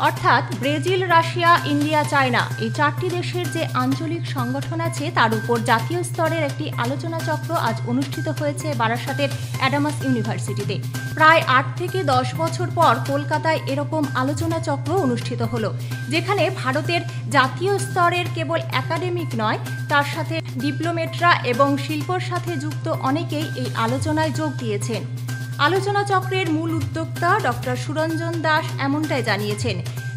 অর্থাৎ Brazil, Russia, India, China এই চারটি দেশের যে আঞ্চলিক সংগঠন আছে তার উপর জাতীয় স্তরের একটি আলোচনা চক্র আজ অনুষ্ঠিত হয়েছে বারাসতের অ্যাডামাস ইউনিভার্সিটিতে। প্রায় 8 থেকে 10 বছর পর কলকাতায় এরকম আলোচনা চক্র অনুষ্ঠিত হলো, যেখানে ভারতের জাতীয় স্তরের কেবল একাডেমিক নয়, তার সাথে ডিপ্লোমেটরা এবং শিল্পর সাথে যুক্ত অনেকেই এই আলোচনায় যোগ দিয়েছেন। আলোচনা চক্রের মূল উদ্যোক্তা ডক্টর সুরঞ্জন দাস এমনটাই জানিয়েছেন।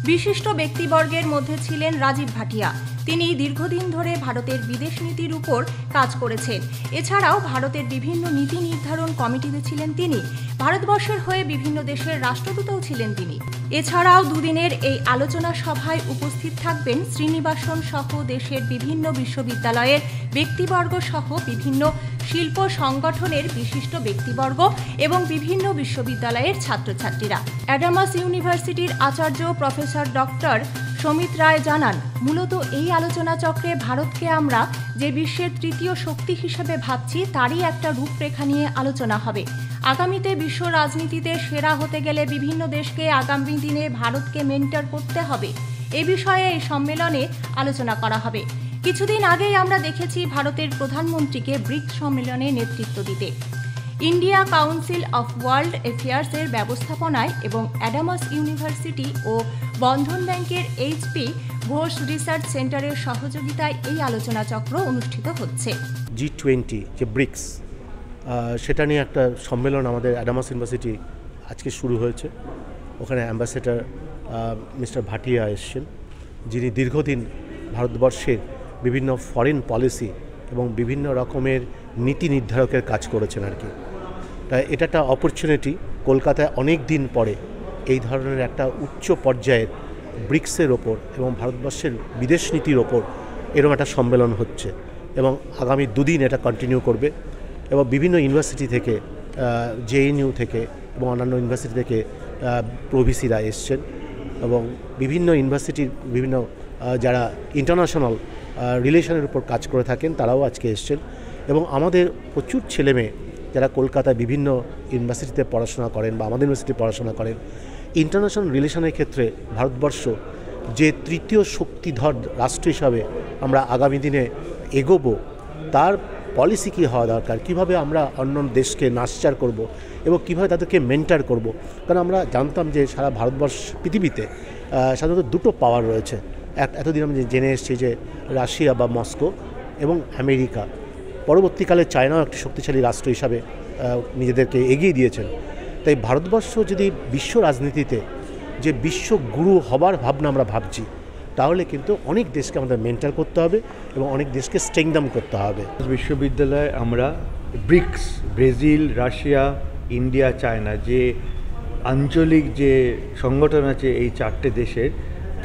বিশিষ্ট ব্যক্তিবর্গের মধ্যে ছিলেন রাজীব ভাটিয়া। তিনি দীর্ঘদিন ধরে ভারতের বিদেশ নীতির উপর কাজ করেছেন। এছাড়াও ভারতের বিভিন্ন নীতি নির্ধারণ কমিটিতে ছিলেন তিনি। ভারতবর্ষের হয়ে বিভিন্ন দেশের রাষ্ট্রদূতও ছিলেন তিনি। এছাড়াও দুদিনের এই আলোচনা সভায় উপস্থিত থাকবেন শ্রীনিবাসন সহ দেশের বিভিন্ন বিশ্ববিদ্যালয়ের ব্যক্তিবর্গ সহ বিভিন্ন শিল্প সংগঠনের বিশিষ্ট ব্যক্তিবর্গ এবং বিভিন্ন বিশ্ববিদ্যালয়ের ছাত্রছাত্রীরা। অ্যাডামাস ইউনিভার্সিটির আচার্য প্রফেসর ডক্টর সমিত রায় জানান, মূলত এই আলোচনা চক্রে ভারতকে আমরা যে বিশ্বের তৃতীয় শক্তি হিসেবে ভাবছি তারই একটা রূপরেখা নিয়ে আলোচনা হবে। আগামীতে বিশ্ব রাজনীতিতে সেরা হতে গেলে বিভিন্ন দেশকে আগামী দিনে ভারতকে মেন্টর করতে হবে। এ বিষয়ে এই সম্মেলনে আলোচনা করা হবে। কিছুদিন আগেই আমরা দেখেছি ভারতের প্রধানমন্ত্রীকে ব্রিক্স সম্মেলনে নেতৃত্ব দিতে। ইন্ডিয়া কাউন্সিল অফ ওয়ার্ল্ড অ্যাফেয়ার্সের ব্যবস্থাপনায় এবং অ্যাডামাস ইউনিভার্সিটি ও বন্ধন ব্যাংকের এইচপি ঘোষ রিসার্চ সেন্টারের সহযোগিতায় এই আলোচনা চক্র অনুষ্ঠিত হচ্ছে। G20 যে ব্রিক্স, সেটা নিয়ে একটা সম্মেলন আমাদের অ্যাডামাস ইউনিভার্সিটি আজকে শুরু হয়েছে। ওখানে অ্যাম্বাসেডর মিস্টার ভাটিয়া এসছেন, যিনি দীর্ঘদিন ভারতবর্ষের বিভিন্ন ফরেন পলিসি এবং বিভিন্ন রকমের নীতি নির্ধারকের কাজ করেছেন আর কি। তাই এটা একটা অপরচুনিটি, কলকাতায় অনেক দিন পরে এই ধরনের একটা উচ্চ পর্যায়ের ব্রিক্সের ওপর এবং ভারতবর্ষের বিদেশ নীতির ওপর এরকম একটা সম্মেলন হচ্ছে এবং আগামী দুদিন এটা কন্টিনিউ করবে। এবং বিভিন্ন ইউনিভার্সিটি থেকে, জেএনইউ থেকে এবং অন্যান্য ইউনিভার্সিটি থেকে প্রভিসিরা এসছেন এবং বিভিন্ন ইউনিভার্সিটির বিভিন্ন যারা ইন্টারন্যাশনাল রিলেশনের উপর কাজ করে থাকেন তারাও আজকে এসছেন। এবং আমাদের প্রচুর ছেলেমেয়ে যারা কলকাতায় বিভিন্ন ইউনিভার্সিটিতে পড়াশোনা করেন বা আমাদের ইউনিভার্সিটি পড়াশোনা করেন, ইন্টারন্যাশনাল রিলেশনের ক্ষেত্রে ভারতবর্ষ যে তৃতীয় শক্তিধর রাষ্ট্র হিসাবে আমরা আগামী দিনে এগোবো, তার পলিসি কী হওয়া দরকার, কীভাবে আমরা অন্য দেশকে নাশ্চার করব এবং কীভাবে তাদেরকে মেন্টার করব। কারণ আমরা জানতাম যে সারা ভারতবর্ষ পৃথিবীতে সাধারণত দুটো পাওয়ার রয়েছে। এতদিন আমি জেনে এসেছি যে রাশিয়া বা মস্কো এবং আমেরিকা। পরবর্তীকালে চায়নাও একটি শক্তিশালী রাষ্ট্র হিসাবে নিজেদেরকে এগিয়ে দিয়েছেন। তাই ভারতবর্ষ যদি বিশ্ব রাজনীতিতে যে বিশ্ব গুরু হবার ভাবনা আমরা ভাবছি, তাহলে কিন্তু অনেক দেশকে আমাদের মেন্টার করতে হবে এবং অনেক দেশকে স্ট্রেংথেন করতে হবে। বিশ্ববিদ্যালয়ে আমরা BRICS, Brazil, Russia, India, China যে আঞ্চলিক যে সংগঠন আছে এই চারটে দেশের,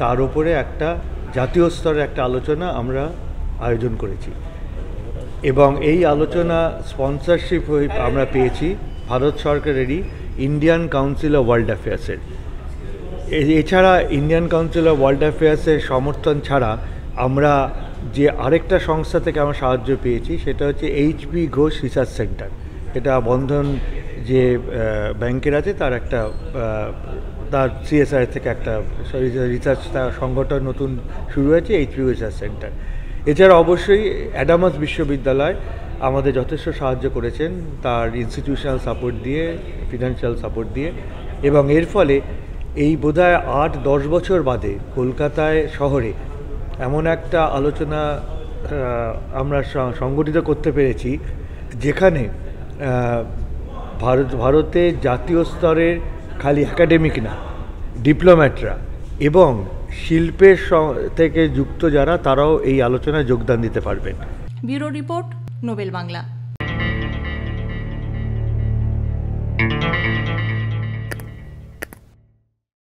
তার উপরে একটা জাতীয় স্তরের একটা আলোচনা আমরা আয়োজন করেছি এবং এই আলোচনা স্পন্সরশিপ আমরা পেয়েছি ভারত সরকারেরই ইন্ডিয়ান কাউন্সিল অফ ওয়ার্ল্ড অ্যাফেয়ার্সের। এছাড়া ইন্ডিয়ান কাউন্সিল অফ ওয়ার্ল্ড অ্যাফেয়ার্সের সমর্থন ছাড়া আমরা যে আরেকটা সংস্থা থেকে আমরা সাহায্য পেয়েছি সেটা হচ্ছে এইচপি ঘোষ রিসার্চ সেন্টার। এটা বন্ধন যে ব্যাংকের আছে তার একটা তার সিএসআর থেকে একটা রিসার্চ সংগঠন নতুন শুরু হয়েছে, এইচপি রিসার্চ সেন্টার। এছাড়া অবশ্যই অ্যাডামাস বিশ্ববিদ্যালয় আমাদের যথেষ্ট সাহায্য করেছেন তার ইনস্টিটিউশনাল সাপোর্ট দিয়ে, ফিনান্সিয়াল সাপোর্ট দিয়ে। এবং এর ফলে এই বোধহয় 8-10 বছর বাদে কলকাতায় শহরে এমন একটা আলোচনা আমরা সংগঠিত করতে পেরেছি যেখানে ভারতে জাতীয় স্তরের খালি একাডেমিক না, ডিপ্লোম্যাটরা এবং শিল্পের থেকে যুক্ত যারা, তারাও এই আলোচনায় যোগদান দিতে পারবেন। Bureau report, Nobel Bangla.